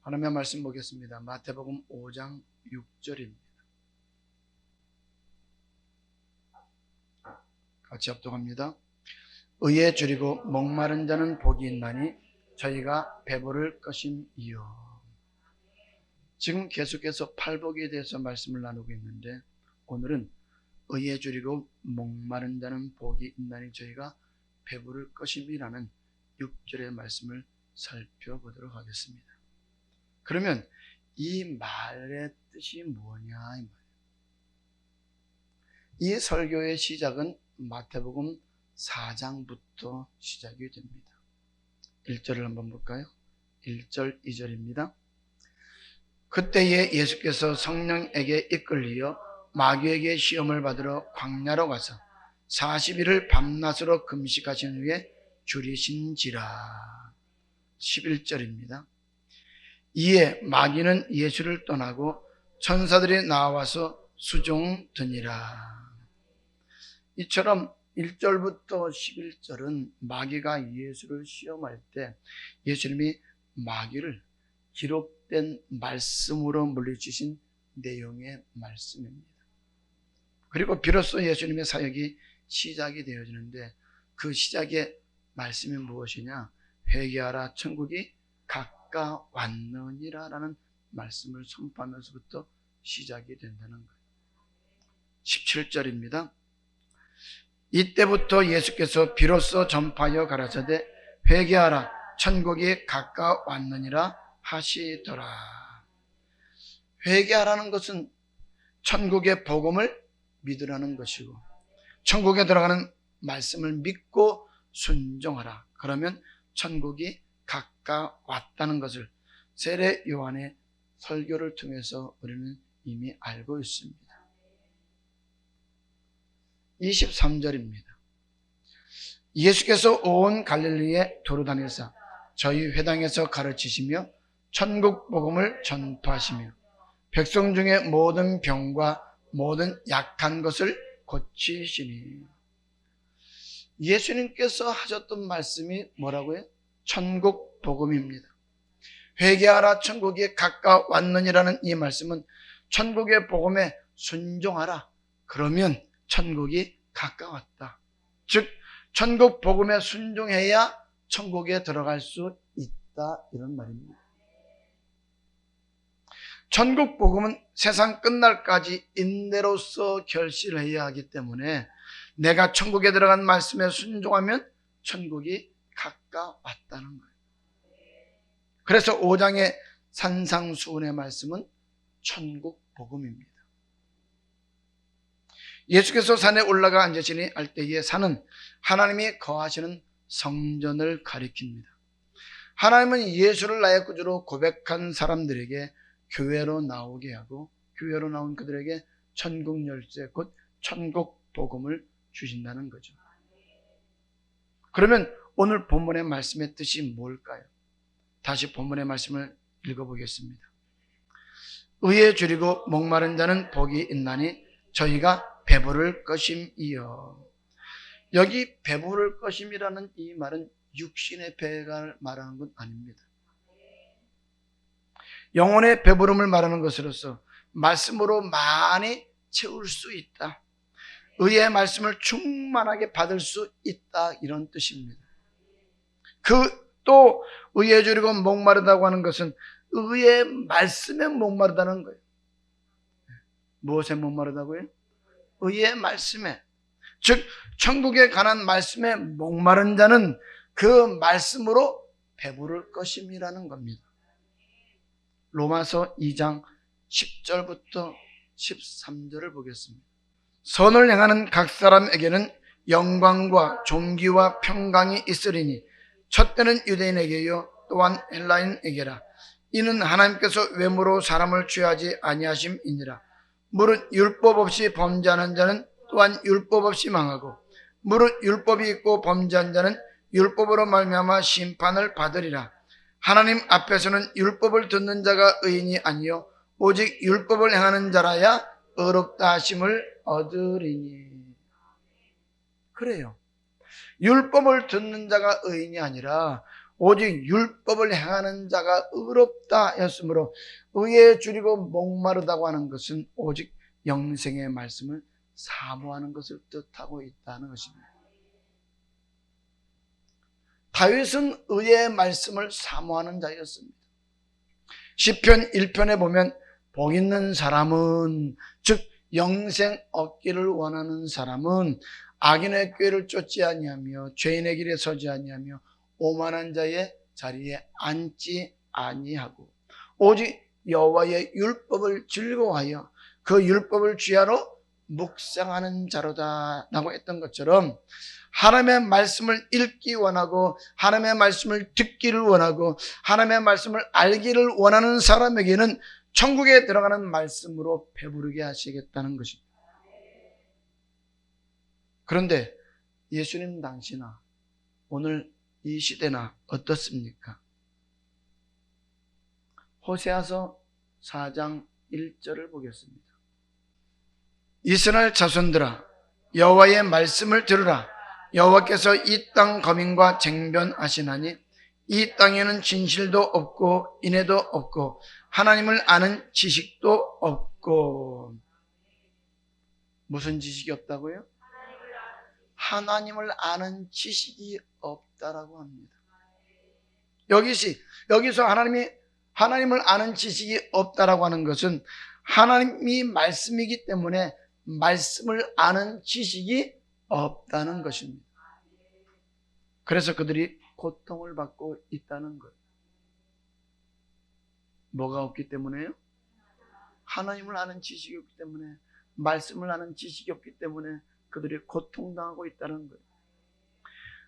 하나님의 말씀 보겠습니다. 마태복음 5장 6절입니다. 같이 합독합니다. 의에 줄이고 목마른 자는 복이 있나니 저희가 배부를 것임이요. 지금 계속해서 팔복에 대해서 말씀을 나누고 있는데, 오늘은 의에 줄이고 목마른 자는 복이 있나니 저희가 배부를 것임이라는 6절의 말씀을 살펴보도록 하겠습니다. 그러면 이 말의 뜻이 뭐냐 이 말이에요. 이 설교의 시작은 마태복음 4장부터 시작이 됩니다. 1절을 한번 볼까요? 1절 2절입니다. 그때에 예수께서 성령에게 이끌리어 마귀에게 시험을 받으러 광야로 가서 40일을 밤낮으로 금식하신 후에 줄이신지라. 11절입니다. 이에 마귀는 예수를 떠나고 천사들이 나와서 수종드니라. 이처럼 1절부터 11절은 마귀가 예수를 시험할 때 예수님이 마귀를 기록된 말씀으로 물리치신 내용의 말씀입니다. 그리고 비로소 예수님의 사역이 시작이 되어지는데, 그 시작의 말씀이 무엇이냐? 회개하라, 천국이 가까웠느니라 라는 말씀을 선포하면서부터 시작이 된다는 거예요. 17절입니다. 이때부터 예수께서 비로소 전파하여 가라사대 회개하라, 천국이 가까웠느니라 하시더라. 회개하라는 것은 천국의 복음을 믿으라는 것이고, 천국에 들어가는 말씀을 믿고 순종하라. 그러면 천국이 가까웠다는 것을 세례 요한의 설교를 통해서 우리는 이미 알고 있습니다. 23절입니다. 예수께서 온 갈릴리에 도로다니사 저희 회당에서 가르치시며 천국 복음을 전파하시며 백성 중에 모든 병과 모든 약한 것을 고치시니. 예수님께서 하셨던 말씀이 뭐라고요? 천국 복음입니다. 회개하라, 천국이 가까웠느니라는 이 말씀은 천국의 복음에 순종하라, 그러면 천국이 가까웠다. 즉 천국 복음에 순종해야 천국에 들어갈 수 있다, 이런 말입니다. 천국 복음은 세상 끝날까지 인내로서 결실을 해야 하기 때문에 내가 천국에 들어간 말씀에 순종하면 천국이 가까웠다는 거예요. 그래서 5장의 산상수훈의 말씀은 천국 복음입니다. 예수께서 산에 올라가 앉으시니 할 때에 산은 하나님이 거하시는 성전을 가리킵니다. 하나님은 예수를 나의 구주로 고백한 사람들에게 교회로 나오게 하고, 교회로 나온 그들에게 천국 열쇠, 곧 천국 복음을 주신다는 거죠. 그러면 오늘 본문의 말씀의 뜻이 뭘까요? 다시 본문의 말씀을 읽어보겠습니다. 의에 줄이고 목마른 자는 복이 있나니 저희가 배부를 것임이요. 여기 배부를 것임이라는 이 말은 육신의 배가 말하는 건 아닙니다. 영혼의 배부름을 말하는 것으로서 말씀으로 많이 채울 수 있다, 의의 말씀을 충만하게 받을 수 있다, 이런 뜻입니다. 또 의에 줄이고 목마르다고 하는 것은 의의 말씀에 목마르다는 거예요. 무엇에 목마르다고요? 의의 말씀에. 즉 천국에 관한 말씀에 목마른 자는 그 말씀으로 배부를 것임이라는 겁니다. 로마서 2장 10절부터 13절을 보겠습니다. 선을 행하는 각 사람에게는 영광과 존귀와 평강이 있으리니 첫째는 유대인에게요 또한 헬라인에게라. 이는 하나님께서 외모로 사람을 취하지 아니하심이니라. 무릇 율법 없이 범죄하는 자는 또한 율법 없이 망하고, 무릇 율법이 있고 범죄한 자는 율법으로 말미암아 심판을 받으리라. 하나님 앞에서는 율법을 듣는 자가 의인이 아니요 오직 율법을 행하는 자라야 의롭다 하심을 얻으리니. 그래요. 율법을 듣는 자가 의인이 아니라 오직 율법을 행하는 자가 의롭다 했으므로 의에 줄이고 목마르다고 하는 것은 오직 영생의 말씀을 사모하는 것을 뜻하고 있다는 것입니다. 다윗은 의의 말씀을 사모하는 자였습니다. 시편 1편에 보면 복 있는 사람은, 즉 영생 얻기를 원하는 사람은 악인의 꾀를 쫓지 아니하며 죄인의 길에 서지 아니하며 오만한 자의 자리에 앉지 아니하고 오직 여호와의 율법을 즐거워하여 그 율법을 주야로 묵상하는 자로다 라고 했던 것처럼, 하나님의 말씀을 읽기 원하고 하나님의 말씀을 듣기를 원하고 하나님의 말씀을 알기를 원하는 사람에게는 천국에 들어가는 말씀으로 배부르게 하시겠다는 것입니다. 그런데 예수님 당시나 오늘 이 시대나 어떻습니까? 호세아서 4장 1절을 보겠습니다. 이스라엘 자손들아, 여호와의 말씀을 들으라. 여호와께서 이 땅 거민과 쟁변하시나니 이 땅에는 진실도 없고 인애도 없고 하나님을 아는 지식도 없고. 무슨 지식이 없다고요? 하나님을 아는 지식이 없다라고 합니다. 여기서 하나님을 아는 지식이 없다라고 하는 것은 하나님이 말씀이기 때문에 말씀을 아는 지식이 없다는 것입니다. 그래서 그들이 고통을 받고 있다는 거예요. 뭐가 없기 때문에요? 하나님을 아는 지식이 없기 때문에, 말씀을 아는 지식이 없기 때문에 그들이 고통당하고 있다는 거예요.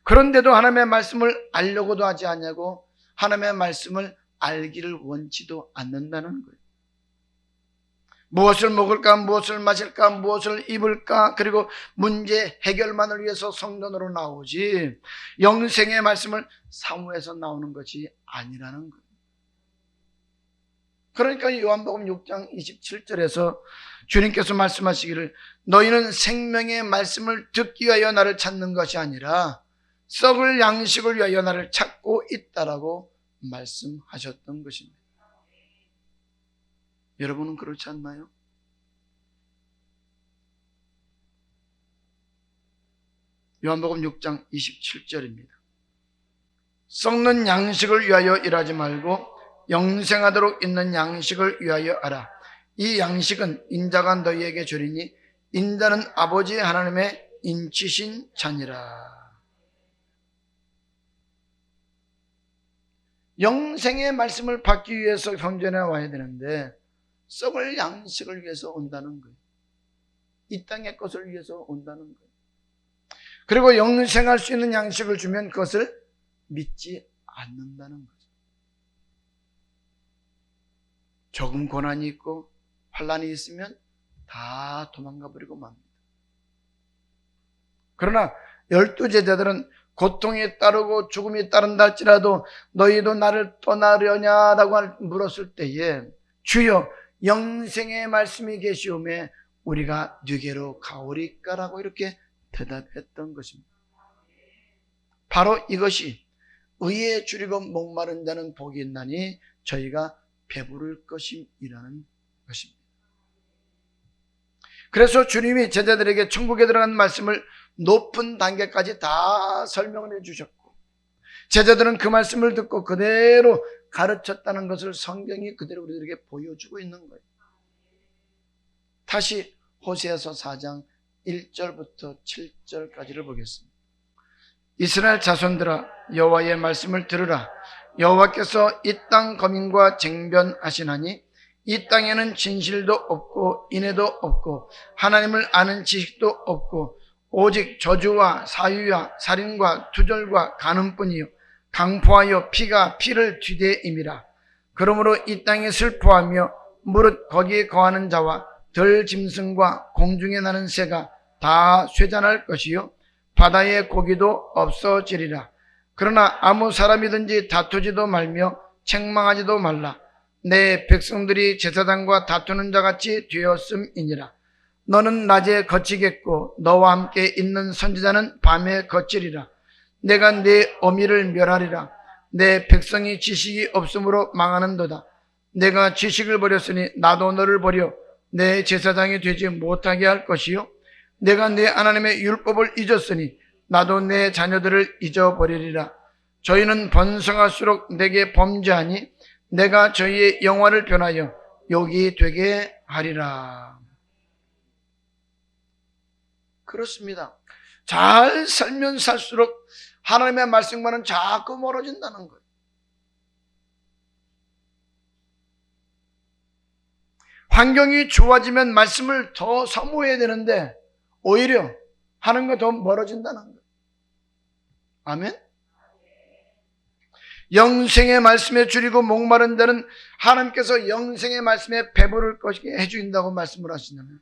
그런데도 하나님의 말씀을 알려고도 하지 않냐고, 하나님의 말씀을 알기를 원치도 않는다는 거예요. 무엇을 먹을까, 무엇을 마실까, 무엇을 입을까, 그리고 문제 해결만을 위해서 성전으로 나오지 영생의 말씀을 사모해서 나오는 것이 아니라는 거예요. 그러니까 요한복음 6장 27절에서 주님께서 말씀하시기를 너희는 생명의 말씀을 듣기 위하여 나를 찾는 것이 아니라 썩을 양식을 위하여 나를 찾고 있다라고 말씀하셨던 것입니다. 여러분은 그렇지 않나요? 요한복음 6장 27절입니다. 썩는 양식을 위하여 일하지 말고 영생하도록 있는 양식을 위하여 하라. 이 양식은 인자가 너희에게 주리니 인자는 아버지 하나님의 인치신 자니라. 영생의 말씀을 받기 위해서 성전에 와야 되는데 썩을 양식을 위해서 온다는 거예요. 이 땅의 것을 위해서 온다는 거예요. 그리고 영생할 수 있는 양식을 주면 그것을 믿지 않는다는 거죠. 조금 고난이 있고 환난이 있으면 다 도망가 버리고 맙니다. 그러나 12제자들은 고통이 따르고 죽음이 따른다 할지라도 너희도 나를 떠나려냐라고 물었을 때에 주여 영생의 말씀이 계시오매 우리가 네게로 가오리까라고 이렇게 대답했던 것입니다. 바로 이것이 의에 줄이고 목마른 자는 복이 있나니 저희가 배부를 것임이라는 것입니다. 그래서 주님이 제자들에게 천국에 들어간 말씀을 높은 단계까지 다 설명을 해주셨고 제자들은 그 말씀을 듣고 그대로 가르쳤다는 것을 성경이 그대로 우리들에게 보여주고 있는 거예요. 다시 호세아서 4장 1절부터 7절까지를 보겠습니다. 이스라엘 자손들아 여호와의 말씀을 들으라. 여호와께서 이 땅 거민과 쟁변하시나니 이 땅에는 진실도 없고 인애도 없고 하나님을 아는 지식도 없고 오직 저주와 사유와 살인과 투절과 간음뿐이요 강포하여 피가 피를 뒤대임이라. 그러므로 이 땅에 슬퍼하며 무릇 거기에 거하는 자와 들 짐승과 공중에 나는 새가 다 쇠잔할 것이요 바다의 고기도 없어지리라. 그러나 아무 사람이든지 다투지도 말며 책망하지도 말라. 내 백성들이 제사장과 다투는 자같이 되었음이니라. 너는 낮에 거치겠고 너와 함께 있는 선지자는 밤에 거치리라. 내가 네 어미를 멸하리라. 내 백성이 지식이 없으므로 망하는도다. 내가 지식을 버렸으니 나도 너를 버려 내 제사장이 되지 못하게 할 것이요 내가 내 하나님의 율법을 잊었으니 나도 내 자녀들을 잊어버리리라. 저희는 번성할수록 내게 범죄하니 내가 저희의 영화를 변하여 욕이 되게 하리라. 그렇습니다. 잘 살면 살수록 하나님의 말씀과는 자꾸 멀어진다는 거예요. 환경이 좋아지면 말씀을 더 사모해야 되는데 오히려 하는 거 더 멀어진다는 거예요. 아멘? 영생의 말씀에 줄이고 목마른 자는 하나님께서 영생의 말씀에 배부를 것이게 해주신다고 말씀을 하시잖아요.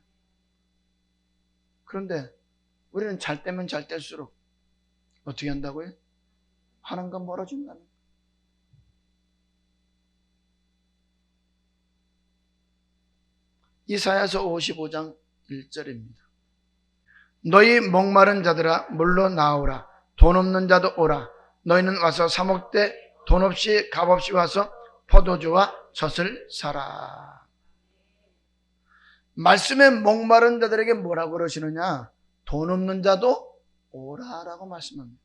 그런데 우리는 잘 때면 잘 때일수록 어떻게 한다고요? 하나님과 멀어진다는 거예요. 이사야서 55장 1절입니다. 너희 목마른 자들아 물러 나오라. 돈 없는 자도 오라. 너희는 와서 사 먹되 돈 없이 값 없이 와서 포도주와 젖을 사라. 말씀에 목마른 자들에게 뭐라고 그러시느냐? 돈 없는 자도 오라라고 말씀합니다.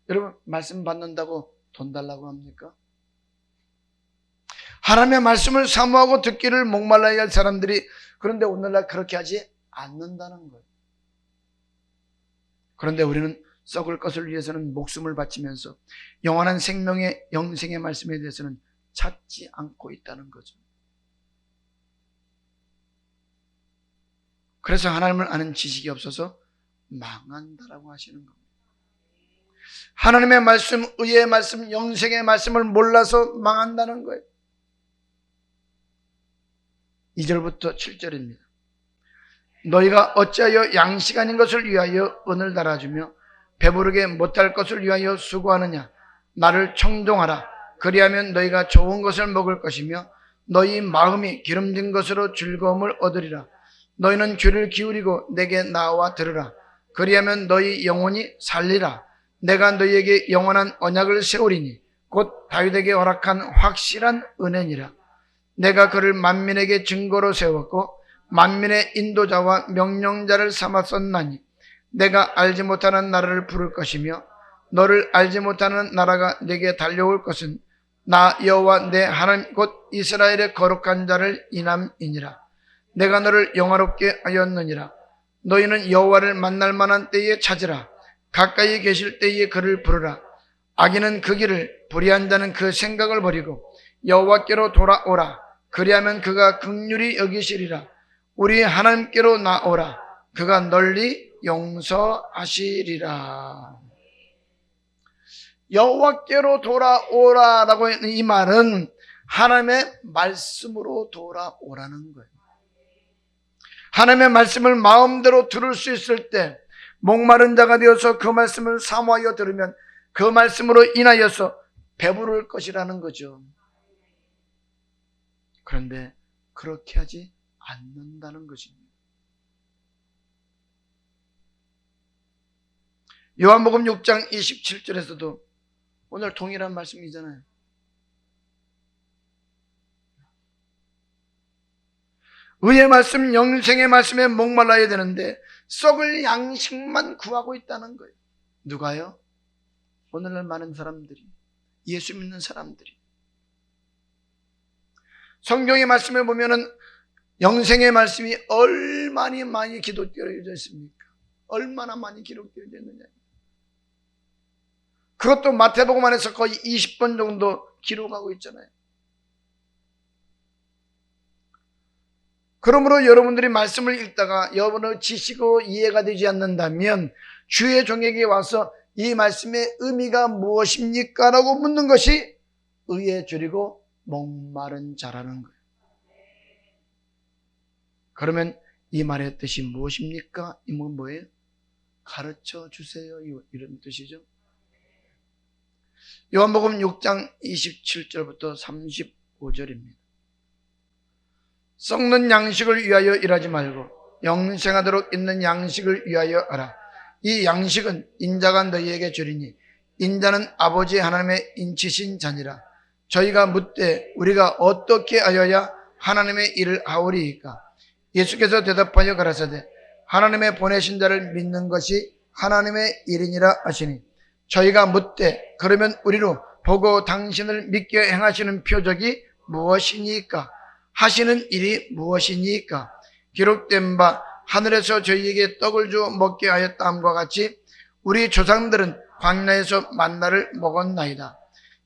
여러분, 말씀 받는다고 돈 달라고 합니까? 하나님의 말씀을 사모하고 듣기를 목말라야 할 사람들이 그런데 오늘날 그렇게 하지 않는다는 거예요. 그런데 우리는 썩을 것을 위해서는 목숨을 바치면서 영원한 생명의 영생의 말씀에 대해서는 찾지 않고 있다는 거죠. 그래서 하나님을 아는 지식이 없어서 망한다라고 하시는 겁니다. 하나님의 말씀, 의의 말씀, 영생의 말씀을 몰라서 망한다는 거예요. 2절부터 7절입니다. 너희가 어찌하여 양식 아닌 것을 위하여 은을 달아주며 배부르게 못할 것을 위하여 수고하느냐? 나를 청종하라. 그리하면 너희가 좋은 것을 먹을 것이며 너희 마음이 기름진 것으로 즐거움을 얻으리라. 너희는 귀를 기울이고 내게 나와 들으라. 그리하면 너희 영혼이 살리라. 내가 너희에게 영원한 언약을 세우리니 곧 다윗에게 허락한 확실한 은혜니라. 내가 그를 만민에게 증거로 세웠고 만민의 인도자와 명령자를 삼았었나니 내가 알지 못하는 나라를 부를 것이며 너를 알지 못하는 나라가 내게 달려올 것은 나 여호와 내 하나님 곧 이스라엘의 거룩한 자를 인함이니라. 내가 너를 영화롭게 하였느니라. 너희는 여호와를 만날 만한 때에 찾으라. 가까이 계실 때에 그를 부르라. 악인은 그 길을, 불의한 자는 그 생각을 버리고 여호와께로 돌아오라. 그리하면 그가 긍휼히 여기시리라. 우리 하나님께로 나오라. 그가 널리 용서하시리라. 여호와께로 돌아오라라고 했는 이 말은 하나님의 말씀으로 돌아오라는 거예요. 하나님의 말씀을 마음대로 들을 수 있을 때 목마른 자가 되어서 그 말씀을 사모하여 들으면 그 말씀으로 인하여서 배부를 것이라는 거죠. 그런데 그렇게 하지 않는다는 것입니다. 요한복음 6장 27절에서도 오늘 동일한 말씀이잖아요. 의의 말씀, 영생의 말씀에 목말라야 되는데 썩을 양식만 구하고 있다는 거예요. 누가요? 오늘날 많은 사람들이, 예수 믿는 사람들이. 성경의 말씀에 보면은 영생의 말씀이 얼마나 많이 기록되어져 있습니까? 얼마나 많이 기록되어져 있느냐. 그것도 마태복음 안에서 거의 20번 정도 기록하고 있잖아요. 그러므로 여러분들이 말씀을 읽다가 여러분의 지식으로 이해가 되지 않는다면 주의 종에게 와서 이 말씀의 의미가 무엇입니까? 라고 묻는 것이 의에 줄이고 목마른 자라는 거예요. 그러면 이 말의 뜻이 무엇입니까? 이 말은 뭐예요? 가르쳐 주세요. 이런 뜻이죠. 요한복음 6장 27절부터 35절입니다. 썩는 양식을 위하여 일하지 말고 영생하도록 있는 양식을 위하여 하라. 이 양식은 인자가 너희에게 주리니 인자는 아버지 하나님의 인치신 자니라. 저희가 묻되 우리가 어떻게 하여야 하나님의 일을 하오리이까? 예수께서 대답하여 가라사대 하나님의 보내신 자를 믿는 것이 하나님의 일이니라 하시니, 저희가 묻되 그러면 우리로 보고 당신을 믿게 행하시는 표적이 무엇이니까? 하시는 일이 무엇이니까? 기록된 바 하늘에서 저희에게 떡을 주어 먹게 하였다함과 같이 우리 조상들은 광야에서 만나를 먹었나이다.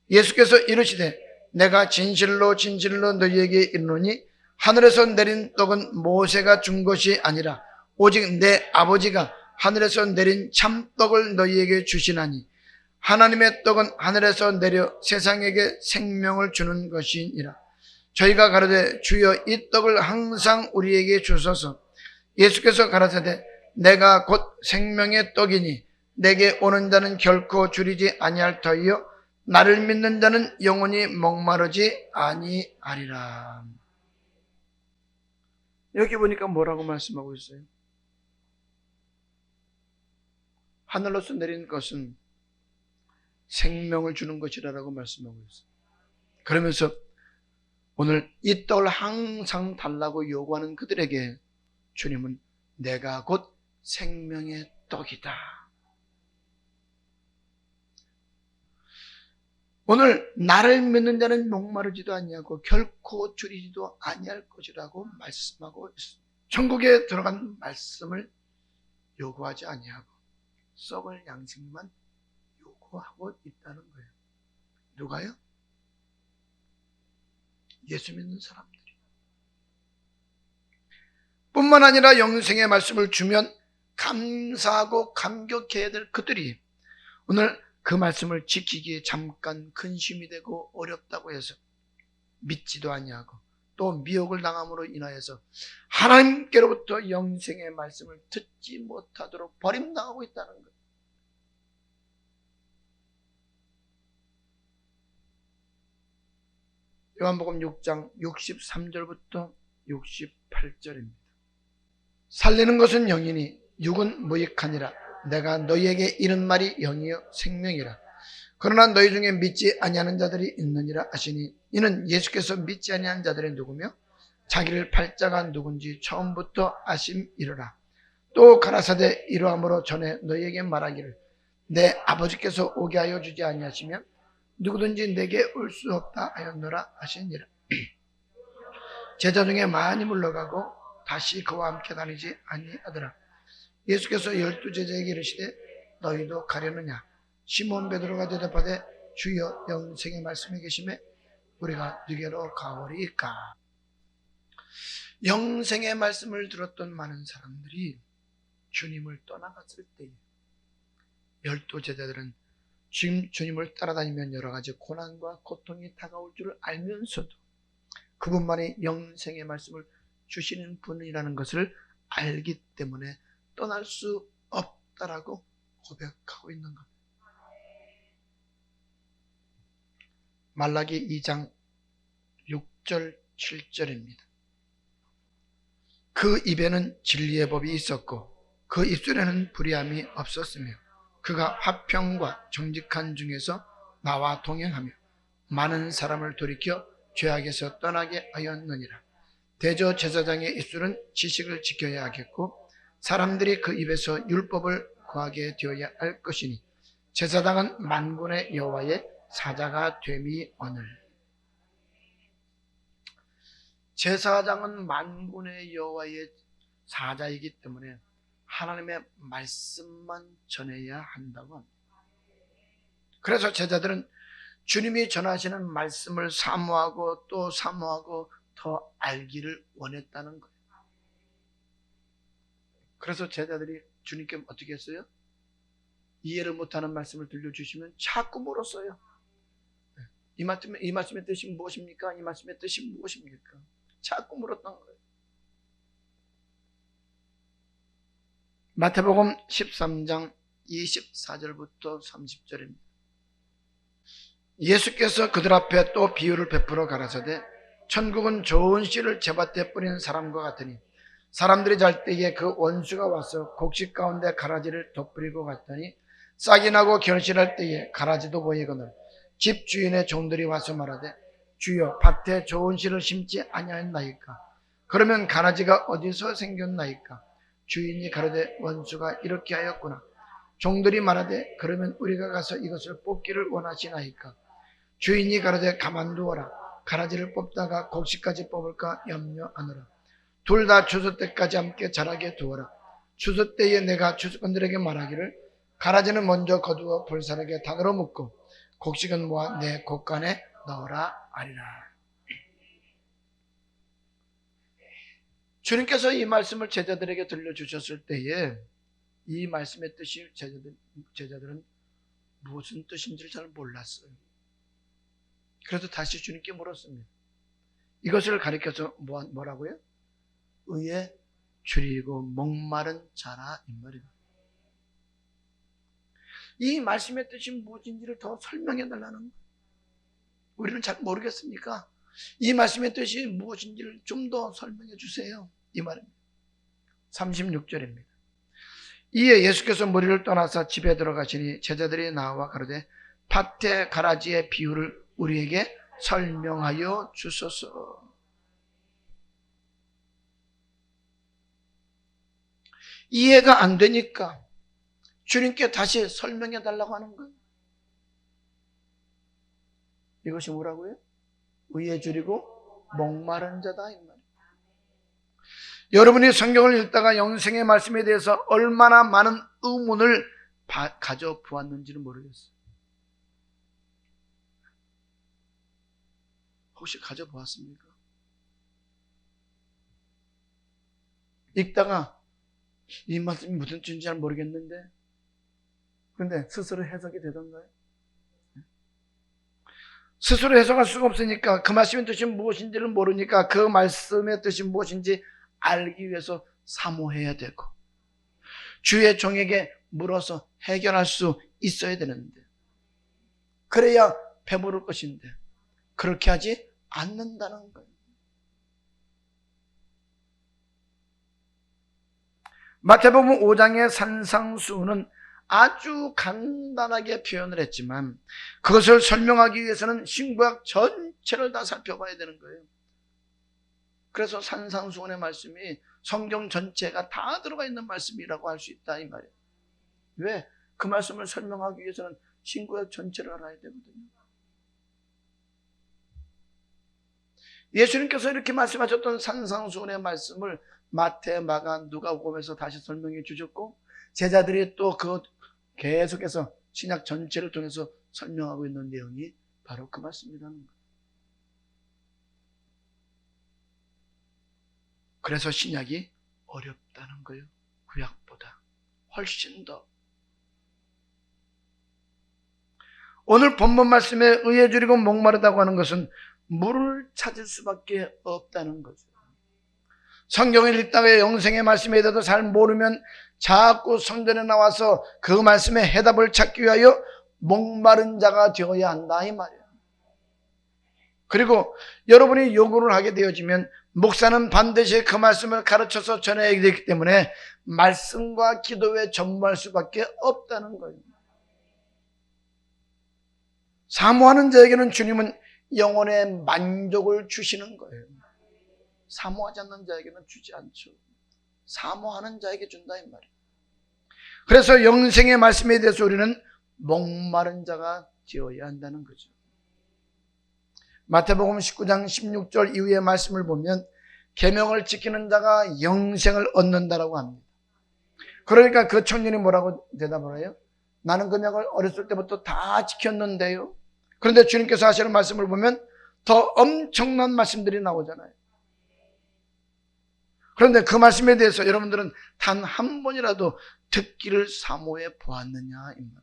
예수께서 이르시되 내가 진실로 진실로 너희에게 이르노니 하늘에서 내린 떡은 모세가 준 것이 아니라 오직 내 아버지가 하늘에서 내린 참떡을 너희에게 주시나니, 하나님의 떡은 하늘에서 내려 세상에게 생명을 주는 것이니라. 저희가 가로되 주여 이 떡을 항상 우리에게 주소서. 예수께서 가라사대 내가 곧 생명의 떡이니 내게 오는 자는 결코 줄이지 아니할 터이요 나를 믿는 자는 영원히 목마르지 아니하리라. 여기 보니까 뭐라고 말씀하고 있어요? 하늘로서 내린 것은 생명을 주는 것이라고 말씀하고 있어요. 그러면서 오늘 이 떡을 항상 달라고 요구하는 그들에게 주님은 내가 곧 생명의 떡이다. 오늘 나를 믿는 자는 목마르지도 아니하고 결코 줄이지도 아니할 것이라고 말씀하고 있습니다. 천국에 들어간 말씀을 요구하지 아니하고 썩을 양식만 요구하고 있다는 거예요. 누가요? 예수 믿는 사람들이. 뿐만 아니라 영생의 말씀을 주면 감사하고 감격해야 될 그들이 오늘 그 말씀을 지키기에 잠깐 근심이 되고 어렵다고 해서 믿지도 아니하고 또 미혹을 당함으로 인하여서 하나님께로부터 영생의 말씀을 듣지 못하도록 버림당하고 있다는 거예요. 요한복음 6장 63절부터 68절입니다. 살리는 것은 영이니 육은 무익하니라. 내가 너희에게 이른 말이 영이요 생명이라. 그러나 너희 중에 믿지 아니하는 자들이 있느니라 하시니, 이는 예수께서 믿지 아니하는 자들이 누구며 자기를 팔자가 누군지 처음부터 아심이로라. 또 가라사대 이러함으로 전에 너희에게 말하기를 내 아버지께서 오게 하여 주지 아니하시면 누구든지 내게 올 수 없다 하였노라 하시니라. 제자 중에 많이 물러가고 다시 그와 함께 다니지 아니하더라. 예수께서 12 제자에게 이르시되 너희도 가려느냐? 시몬 베드로가 대답하되 주여 영생의 말씀에 계심에 우리가 누게로 가오리이까? 영생의 말씀을 들었던 많은 사람들이 주님을 떠나갔을 때에 12 제자들은 주님을 따라다니면 여러 가지 고난과 고통이 다가올 줄을 알면서도 그분만이 영생의 말씀을 주시는 분이라는 것을 알기 때문에 떠날 수 없다라고 고백하고 있는 것. 말라기 2장 6절 7절입니다. 그 입에는 진리의 법이 있었고 그 입술에는 불의함이 없었으며 그가 화평과 정직한 중에서 나와 동행하며 많은 사람을 돌이켜 죄악에서 떠나게 하였느니라. 대저제사장의 입술은 지식을 지켜야 하겠고 사람들이 그 입에서 율법을 구하게 되어야 할 것이니 제사장은 만군의 여호와의 사자가 됨이 오늘. 제사장은 만군의 여호와의 사자이기 때문에 하나님의 말씀만 전해야 한다고 합니다. 그래서 제자들은 주님이 전하시는 말씀을 사모하고 또 사모하고 더 알기를 원했다는 거예요. 그래서 제자들이 주님께 어떻게 했어요? 이해를 못하는 말씀을 들려주시면 자꾸 물었어요. 이 말씀의 뜻이 무엇입니까? 이 말씀의 뜻이 무엇입니까? 자꾸 물었던 거예요. 마태복음 13장 24절부터 30절입니다. 예수께서 그들 앞에 또 비유를 베풀어 가라사대 천국은 좋은 씨를 제밭에 뿌리는 사람과 같으니 사람들이 잘 때에 그 원수가 와서 곡식 가운데 가라지를 덧뿌리고 갔더니 싹이 나고 결실할 때에 가라지도 보이거늘 집 주인의 종들이 와서 말하되 주여 밭에 좋은 씨를 심지 아니하였나이까. 그러면 가라지가 어디서 생겼나이까. 주인이 가로되 원수가 이렇게 하였구나. 종들이 말하되 그러면 우리가 가서 이것을 뽑기를 원하시나이까. 주인이 가로되 가만두어라. 가라지를 뽑다가 곡식까지 뽑을까 염려하노라. 둘 다 추수 때까지 함께 자라게 두어라. 추수 때에 내가 추수꾼들에게 말하기를 가라지는 먼저 거두어 볼살에게 단으로 묶고 곡식은 모아 내 곡간에 넣어라 하리라. 주님께서 이 말씀을 제자들에게 들려주셨을 때에 이 말씀의 뜻이 제자들은 무슨 뜻인지를 잘 몰랐어요. 그래서 다시 주님께 물었습니다. 이것을 가리켜서 뭐라고요? 의에 줄이고 목마른 자라 이 말입니다. 이 말씀의 뜻이 무엇인지를 더 설명해 달라는 거예요. 우리는 잘 모르겠습니까? 이 말씀의 뜻이 무엇인지를 좀 더 설명해 주세요. 이 말입니다. 36절입니다. 이에 예수께서 무리를 떠나서 집에 들어가시니 제자들이 나와 가로되 밭의 가라지의 비유를 우리에게 설명하여 주소서. 이해가 안 되니까 주님께 다시 설명해 달라고 하는 거예요. 이것이 뭐라고요? 의에 줄이고 목마른 자다 이 말이에요. 여러분이 성경을 읽다가 영생의 말씀에 대해서 얼마나 많은 의문을 가져보았는지는 모르겠어요. 혹시 가져보았습니까? 읽다가 이 말씀이 무슨 뜻인지 잘 모르겠는데 그런데 스스로 해석이 되던가요? 스스로 해석할 수가 없으니까 그 말씀의 뜻이 무엇인지를 모르니까 그 말씀의 뜻이 무엇인지 알기 위해서 사모해야 되고 주의 종에게 물어서 해결할 수 있어야 되는데 그래야 배부를 것인데 그렇게 하지 않는다는 거예요. 마태복음 5장의 산상수훈은 아주 간단하게 표현을 했지만 그것을 설명하기 위해서는 신구약 전체를 다 살펴봐야 되는 거예요. 그래서 산상수훈의 말씀이 성경 전체가 다 들어가 있는 말씀이라고 할 수 있다 이 말이에요. 왜? 그 말씀을 설명하기 위해서는 신구약 전체를 알아야 되거든요. 예수님께서 이렇게 말씀하셨던 산상수훈의 말씀을 마태, 마가, 누가복음에서 다시 설명해 주셨고 제자들이 또 그 계속해서 신약 전체를 통해서 설명하고 있는 내용이 바로 그 말씀이라는 거예요. 그래서 신약이 어렵다는 거예요. 구약보다 훨씬 더. 오늘 본문 말씀에 의에 줄이고 목마르다고 하는 것은 물을 찾을 수밖에 없다는 거죠. 성경을 읽다가 영생의 말씀에 대해서 잘 모르면 자꾸 성전에 나와서 그 말씀의 해답을 찾기 위하여 목마른 자가 되어야 한다 이 말이에요. 그리고 여러분이 요구를 하게 되어지면 목사는 반드시 그 말씀을 가르쳐서 전해야 되기 때문에 말씀과 기도에 전무할 수밖에 없다는 거예요. 사모하는 자에게는 주님은 영혼의 만족을 주시는 거예요. 사모하지 않는 자에게는 주지 않죠. 사모하는 자에게 준다 이 말이에요. 그래서 영생의 말씀에 대해서 우리는 목마른 자가 되어야 한다는 거죠. 마태복음 19장 16절 이후의 말씀을 보면 계명을 지키는 자가 영생을 얻는다라고 합니다. 그러니까 그 청년이 뭐라고 대답을 해요? 나는 그 명을 어렸을 때부터 다 지켰는데요. 그런데 주님께서 하시는 말씀을 보면 더 엄청난 말씀들이 나오잖아요. 그런데 그 말씀에 대해서 여러분들은 단 한 번이라도 듣기를 사모해 보았느냐 이 말이에요.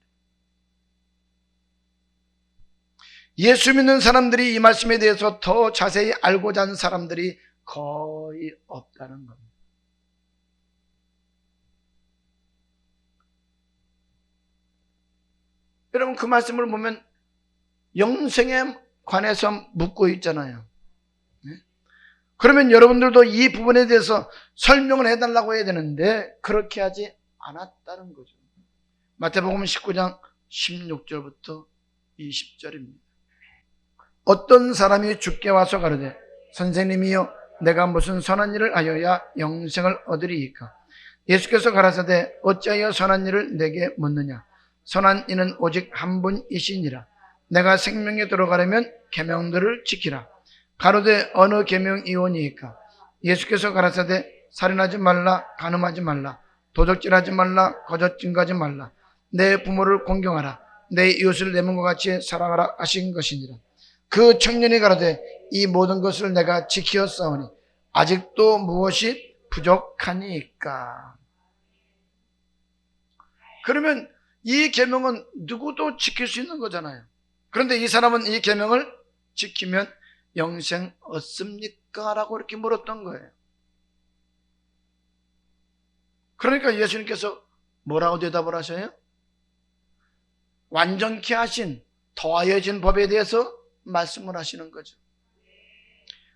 예수 믿는 사람들이 이 말씀에 대해서 더 자세히 알고자 하는 사람들이 거의 없다는 겁니다. 여러분 그 말씀을 보면 영생에 관해서 묻고 있잖아요. 그러면 여러분들도 이 부분에 대해서 설명을 해달라고 해야 되는데 그렇게 하지 않았다는 거죠. 마태복음 19장 16절부터 20절입니다. 어떤 사람이 주께 와서 가로되 선생님이여 내가 무슨 선한 일을 하여야 영생을 얻으리이까? 예수께서 가라사대 어찌하여 선한 일을 내게 묻느냐? 선한 이는 오직 한 분이시니라. 내가 생명에 들어가려면 계명들을 지키라. 가로되 어느 계명이오니이까? 예수께서 가라사대 살인하지 말라, 간음하지 말라, 도적질하지 말라, 거짓 증거하지 말라, 내 부모를 공경하라, 내 이웃을 내 몸과 같이 사랑하라 하신 것이니라. 그 청년이 가로되 이 모든 것을 내가 지키었사오니 아직도 무엇이 부족하니까? 그러면 이 계명은 누구도 지킬 수 있는 거잖아요. 그런데 이 사람은 이 계명을 지키면 영생 얻습니까? 라고 이렇게 물었던 거예요. 그러니까 예수님께서 뭐라고 대답을 하셔요? 완전케 하신 더하여진 법에 대해서 말씀을 하시는 거죠.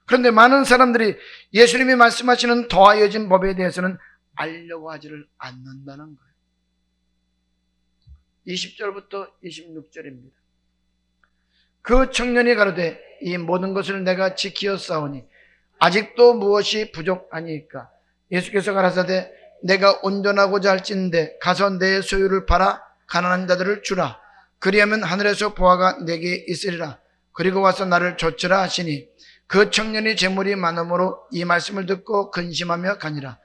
그런데 많은 사람들이 예수님이 말씀하시는 더하여진 법에 대해서는 알려고 하지를 않는다는 거예요. 20절부터 26절입니다. 그 청년이 가로되 이 모든 것을 내가 지키었사오니 아직도 무엇이 부족하니까? 예수께서 가라사대 내가 온전하고자 할진대 가서 내 소유를 팔아 가난한 자들을 주라. 그리하면 하늘에서 보화가 내게 있으리라. 그리고 와서 나를 좇으라 하시니 그 청년이 재물이 많음으로 이 말씀을 듣고 근심하며 가니라.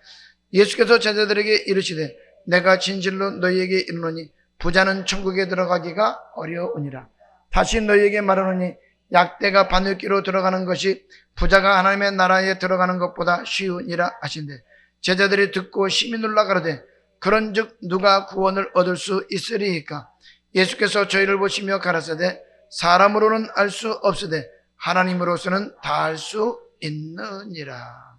예수께서 제자들에게 이르시되 내가 진실로 너희에게 이르노니 부자는 천국에 들어가기가 어려우니라. 다시 너희에게 말하노니 약대가 바늘귀로 들어가는 것이 부자가 하나님의 나라에 들어가는 것보다 쉬우니라 하신대. 제자들이 듣고 심히 놀라 가로되 그런즉 누가 구원을 얻을 수 있으리이까? 예수께서 저희를 보시며 가라사대 사람으로는 알 수 없으되 하나님으로서는 다 알 수 있느니라.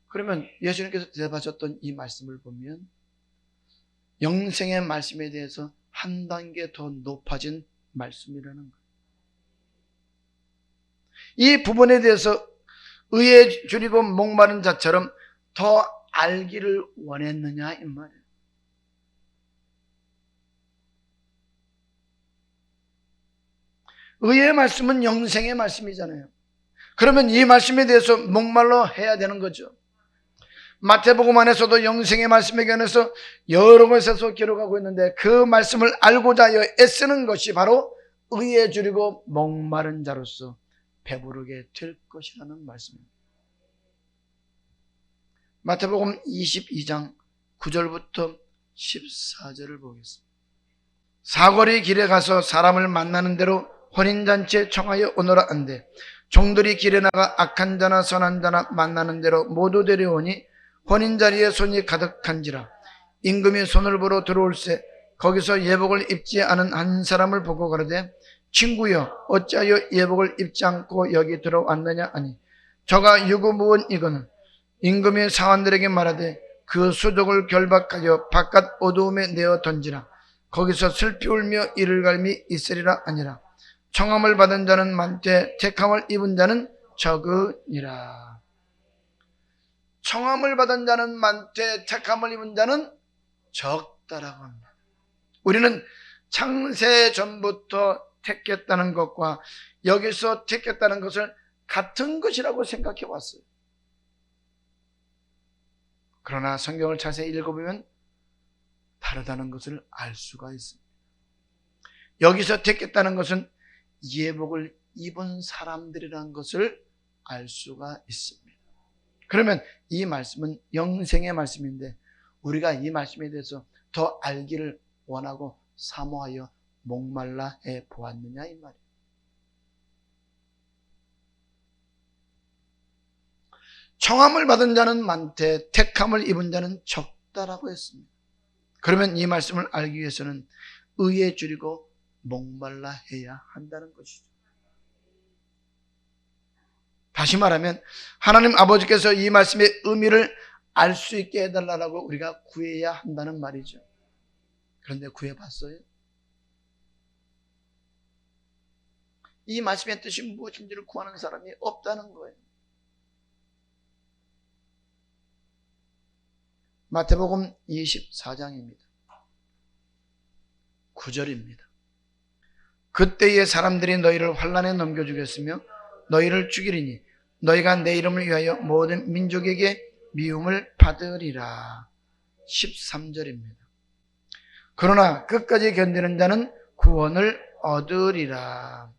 그러면 예수님께서 대답하셨던 이 말씀을 보면 영생의 말씀에 대해서 한 단계 더 높아진 말씀이라는 거예요. 이 부분에 대해서 의에 줄이고 목마른 자처럼 더 알기를 원했느냐 이 말이에요. 의의 말씀은 영생의 말씀이잖아요. 그러면 이 말씀에 대해서 목말라 해야 되는 거죠. 마태복음 안에서도 영생의 말씀에 관해서 여러 곳에서 기록하고 있는데 그 말씀을 알고자 하여 애쓰는 것이 바로 의에 줄이고 목마른 자로서 배부르게 될 것이라는 말씀입니다. 마태복음 22장 9절부터 14절을 보겠습니다. 사거리 길에 가서 사람을 만나는 대로 혼인잔치에 청하여 오너라 한데 종들이 길에 나가 악한 자나 선한 자나 만나는 대로 모두 데려오니 혼인자리에 손이 가득한지라. 임금이 손을 보러 들어올세 거기서 예복을 입지 않은 한 사람을 보고 가로되 친구여 어찌하여 예복을 입지 않고 여기 들어왔느냐 하니 저가 유구무원이거늘. 임금이 사환들에게 말하되 그 수족을 결박하여 바깥 어두움에 내어 던지라. 거기서 슬피 울며 이를 갈미 있으리라 하니라. 청함을 받은 자는 많되 택함을 입은 자는 적으니라. 청함을 받은 자는 많되 택함을 입은 자는 적다라고 합니다. 우리는 창세 전부터 택했다는 것과 여기서 택했다는 것을 같은 것이라고 생각해 왔어요. 그러나 성경을 자세히 읽어보면 다르다는 것을 알 수가 있습니다. 여기서 택했다는 것은 예복을 입은 사람들이라는 것을 알 수가 있습니다. 그러면 이 말씀은 영생의 말씀인데 우리가 이 말씀에 대해서 더 알기를 원하고 사모하여 목말라 해 보았느냐 이 말이에요. 청함을 받은 자는 많되 택함을 입은 자는 적다라고 했습니다. 그러면 이 말씀을 알기 위해서는 의에 줄이고 목말라 해야 한다는 것이죠. 다시 말하면 하나님 아버지께서 이 말씀의 의미를 알 수 있게 해달라고 우리가 구해야 한다는 말이죠. 그런데 구해봤어요? 이 말씀의 뜻이 무엇인지를 구하는 사람이 없다는 거예요. 마태복음 24장입니다. 9절입니다. 그때에 사람들이 너희를 환난에 넘겨주겠으며 너희를 죽이리니 너희가 내 이름을 위하여 모든 민족에게 미움을 받으리라. 13절입니다. 그러나 끝까지 견디는 자는 구원을 얻으리라.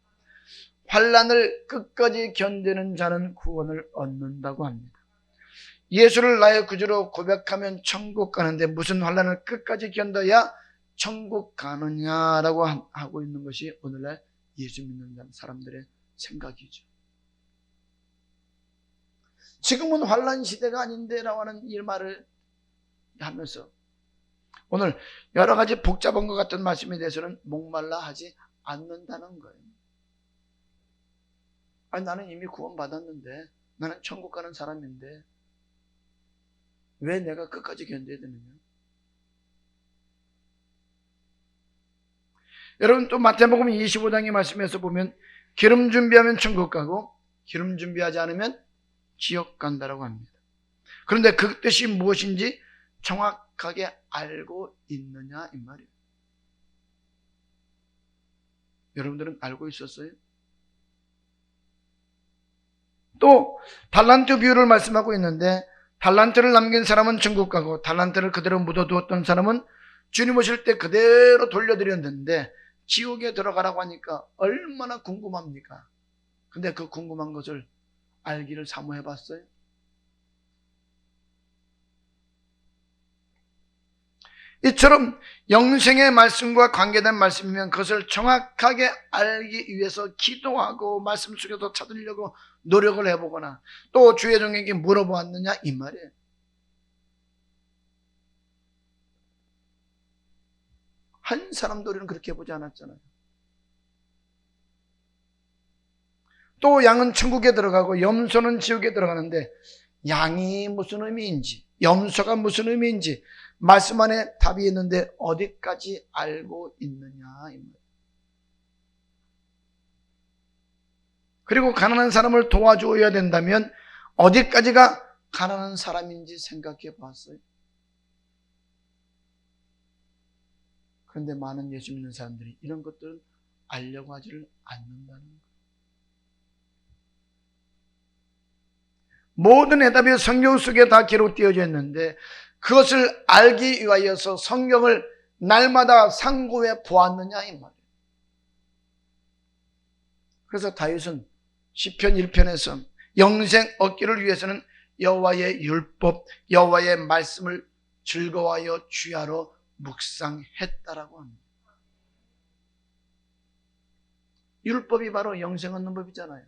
환난을 끝까지 견디는 자는 구원을 얻는다고 합니다. 예수를 나의 구주로 고백하면 천국 가는데 무슨 환난을 끝까지 견뎌야 천국 가느냐라고 하고 있는 것이 오늘날 예수 믿는 사람들의 생각이죠. 지금은 환난 시대가 아닌데 라고 하는 이 말을 하면서 오늘 여러 가지 복잡한 것 같은 말씀에 대해서는 목말라 하지 않는다는 거예요. 아니, 나는 이미 구원받았는데, 나는 천국 가는 사람인데 왜 내가 끝까지 견뎌야 되느냐. 여러분, 또 마태복음 25장의 말씀에서 보면 기름 준비하면 천국 가고 기름 준비하지 않으면 지옥 간다라고 합니다. 그런데 그 뜻이 무엇인지 정확하게 알고 있느냐 이 말이에요. 여러분들은 알고 있었어요? 또 달란트 비유를 말씀하고 있는데 달란트를 남긴 사람은 천국 가고 달란트를 그대로 묻어두었던 사람은 주님 오실 때 그대로 돌려드렸는데 지옥에 들어가라고 하니까 얼마나 궁금합니까? 근데 그 궁금한 것을 알기를 사모해 봤어요? 이처럼 영생의 말씀과 관계된 말씀이면 그것을 정확하게 알기 위해서 기도하고 말씀 속에서 찾으려고 노력을 해보거나 또 주의 종에게 물어보았느냐 이 말이에요. 한 사람도 우리는 그렇게 해보지 않았잖아요. 또 양은 천국에 들어가고 염소는 지옥에 들어가는데 양이 무슨 의미인지 염소가 무슨 의미인지 말씀 안에 답이 있는데 어디까지 알고 있느냐 이 말이에요. 그리고 가난한 사람을 도와줘야 된다면 어디까지가 가난한 사람인지 생각해 봤어요? 그런데 많은 예수 믿는 사람들이 이런 것들은 알려고 하지를 않는다는 거예요. 모든 해답이 성경 속에 다 기록되어져 있는데 그것을 알기 위하여서 성경을 날마다 상고해 보았느냐 이 말이에요. 그래서 다윗은 시편 1편에서 영생 얻기를 위해서는 여호와의 율법, 여호와의 말씀을 즐거워하여 주야로 묵상했다라고 합니다. 율법이 바로 영생 얻는 법이잖아요.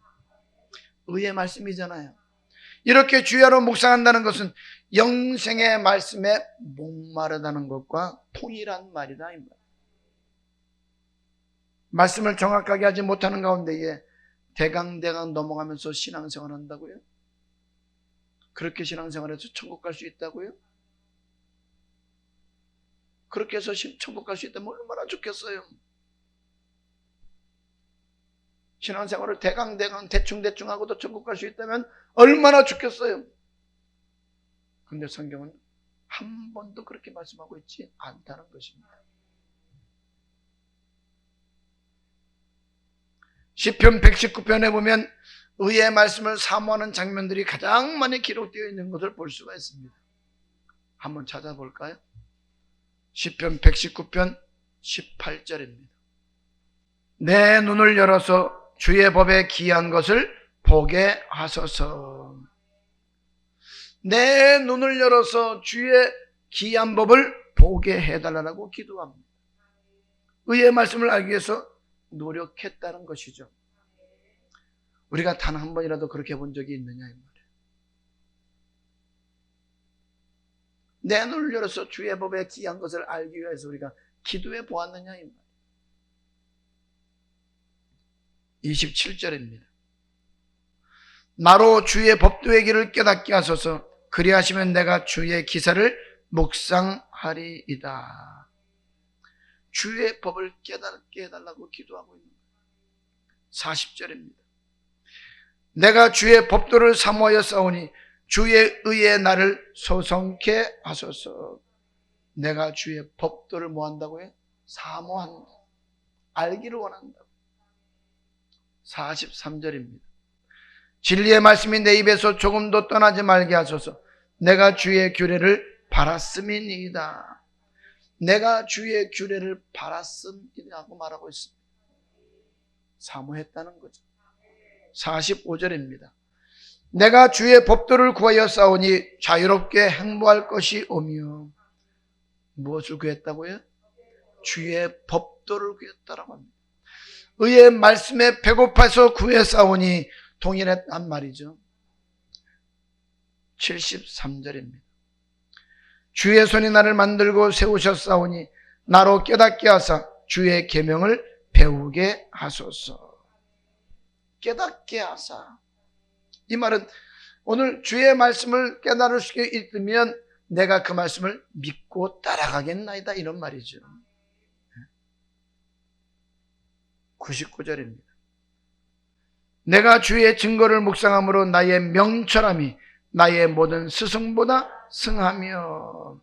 의의 말씀이잖아요. 이렇게 주야로 묵상한다는 것은 영생의 말씀에 목마르다는 것과 통일한 말이다 이 말. 말씀을 정확하게 하지 못하는 가운데에 대강대강 넘어가면서 신앙생활 한다고요? 그렇게 신앙생활해서 천국 갈 수 있다고요? 그렇게 해서 천국 갈 수 있다면 얼마나 좋겠어요. 신앙생활을 대강대강 대충대충 하고도 천국 갈 수 있다면 얼마나 좋겠어요. 그런데 성경은 한 번도 그렇게 말씀하고 있지 않다는 것입니다. 시편 119편에 보면 의의 말씀을 사모하는 장면들이 가장 많이 기록되어 있는 것을 볼 수가 있습니다. 한번 찾아볼까요? 시편 119편 18절입니다. 내 눈을 열어서 주의 법에 기이한 것을 보게 하소서. 내 눈을 열어서 주의 기이한 법을 보게 해달라고 기도합니다. 의의 말씀을 알기 위해서 노력했다는 것이죠. 우리가 단 한 번이라도 그렇게 본 적이 있느냐 이 말이에요. 내 눈을 열어서 주의 법에 기이한 것을 알기 위해서 우리가 기도해 보았느냐 이 말이에요. 27절입니다. 나로 주의 법도의 길을 깨닫게 하소서. 그리하시면 내가 주의 기사를 묵상하리이다. 주의 법을 깨닫게 해달라고 기도하고 있는 거예요. 40절입니다. 내가 주의 법도를 사모하여 싸우니 주의 의에 나를 소성케 하소서. 내가 주의 법도를 뭐 한다고요? 사모한다. 알기를 원한다. 43절입니다. 진리의 말씀이 내 입에서 조금도 떠나지 말게 하소서. 내가 주의 규례를 바랐음이니이다. 내가 주의 규례를 바랐음이라고 말하고 있습니다. 사모했다는 거죠. 45절입니다. 내가 주의 법도를 구하여 싸우니 자유롭게 행보할 것이 오며. 무엇을 구했다고요? 주의 법도를 구했다라고 합니다. 의의 말씀에 배고파서 구해 싸우니 동일한 말이죠. 73절입니다. 주의 손이 나를 만들고 세우셨사오니 나로 깨닫게 하사 주의 계명을 배우게 하소서. 깨닫게 하사. 이 말은 오늘 주의 말씀을 깨달을 수 있으면 내가 그 말씀을 믿고 따라가겠나이다, 이런 말이죠. 99절입니다. 내가 주의 증거를 묵상함으로 나의 명철함이 나의 모든 스승보다 승하며.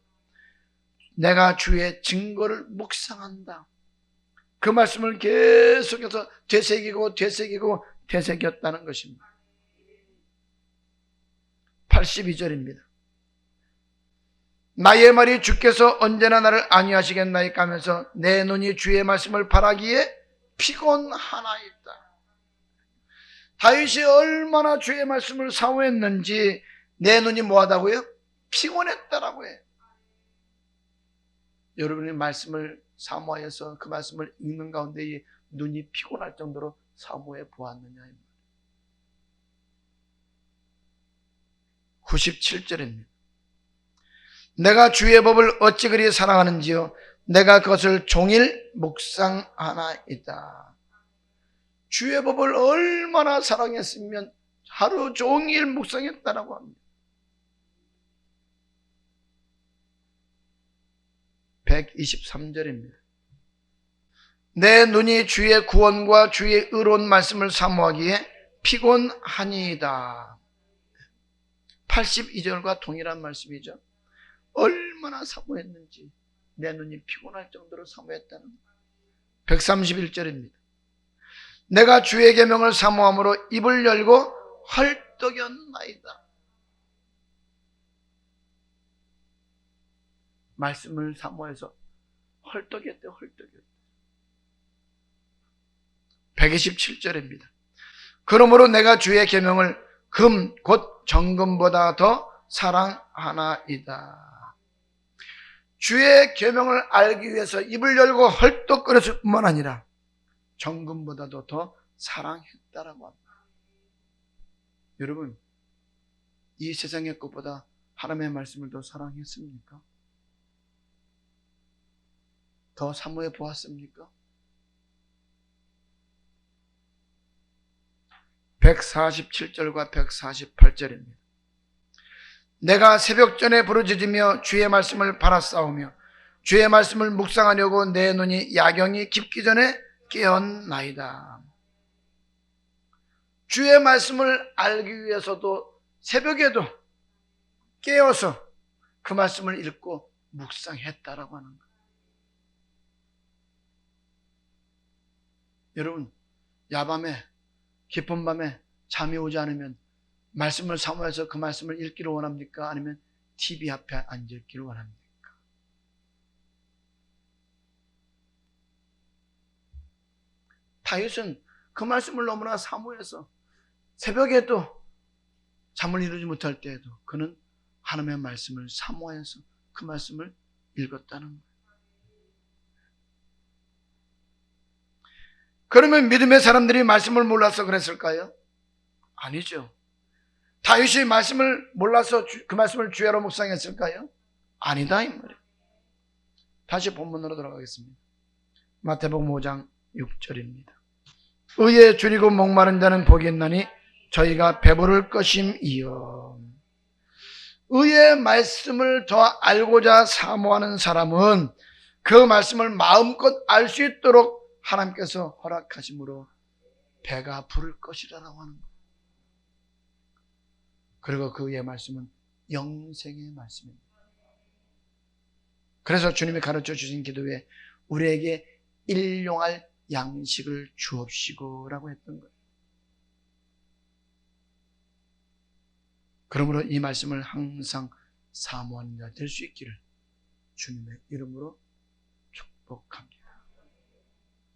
내가 주의 증거를 묵상한다. 그 말씀을 계속해서 되새기고 되새겼다는 것입니다. 82절입니다. 나의 말이 주께서 언제나 나를 안위하시겠나이까 하면서 내 눈이 주의 말씀을 바라기에 피곤하나이다. 다윗이 얼마나 주의 말씀을 사모했는지 내 눈이 뭐하다고요? 피곤했다라고 해요. 여러분이 말씀을 사모하여서 그 말씀을 읽는 가운데 눈이 피곤할 정도로 사모해 보았느냐. 97절입니다. 내가 주의 법을 어찌 그리 사랑하는지요. 내가 그것을 종일 묵상하나이다. 주의 법을 얼마나 사랑했으면 하루 종일 묵상했다라고 합니다. 123절입니다. 내 눈이 주의 구원과 주의 의로운 말씀을 사모하기에 피곤하니이다. 82절과 동일한 말씀이죠. 얼마나 사모했는지 내 눈이 피곤할 정도로 사모했다는 131절입니다. 내가 주의 계명을 사모함으로 입을 열고 헐떡였나이다. 말씀을 사모해서 헐떡였대, 헐떡였대. 127절입니다. 그러므로 내가 주의 계명을 금 곧 정금보다 더 사랑하나이다. 주의 계명을 알기 위해서 입을 열고 헐떡거렸을 뿐만 아니라 정금보다도 더 사랑했다라고 합니다. 여러분, 이 세상의 것보다 하나님의 말씀을 더 사랑했습니까? 더 사모해 보았습니까? 147절과 148절입니다. 내가 새벽전에 부르짖으며 주의 말씀을 바라싸우며 주의 말씀을 묵상하려고 내 눈이 야경이 깊기 전에 깨었나이다. 주의 말씀을 알기 위해서도 새벽에도 깨어서 그 말씀을 읽고 묵상했다라고 하는 거예요. 여러분, 야밤에 깊은 밤에 잠이 오지 않으면 말씀을 사모해서 그 말씀을 읽기를 원합니까? 아니면 TV 앞에 앉아있기를 원합니까? 다윗은 그 말씀을 너무나 사모해서 새벽에도 잠을 이루지 못할 때에도 그는 하나님의 말씀을 사모해서 그 말씀을 읽었다는 거예요. 그러면 믿음의 사람들이 말씀을 몰라서 그랬을까요? 아니죠. 다윗이 말씀을 몰라서 그 말씀을 주야로 묵상했을까요? 아니다, 이 말이에요. 다시 본문으로 돌아가겠습니다. 마태복음 5장 6절입니다. 의에 줄이고 목마른 자는 복이 있나니 저희가 배부를 것임이요. 의의 말씀을 더 알고자 사모하는 사람은 그 말씀을 마음껏 알 수 있도록 하나님께서 허락하심으로 배가 부를 것이라고 하는 거예요. 그리고 그 위의 말씀은 영생의 말씀입니다. 그래서 주님이 가르쳐 주신 기도에 우리에게 일용할 양식을 주옵시고 라고 했던 거예요. 그러므로 이 말씀을 항상 사모하는 자 될 수 있기를 주님의 이름으로 축복합니다.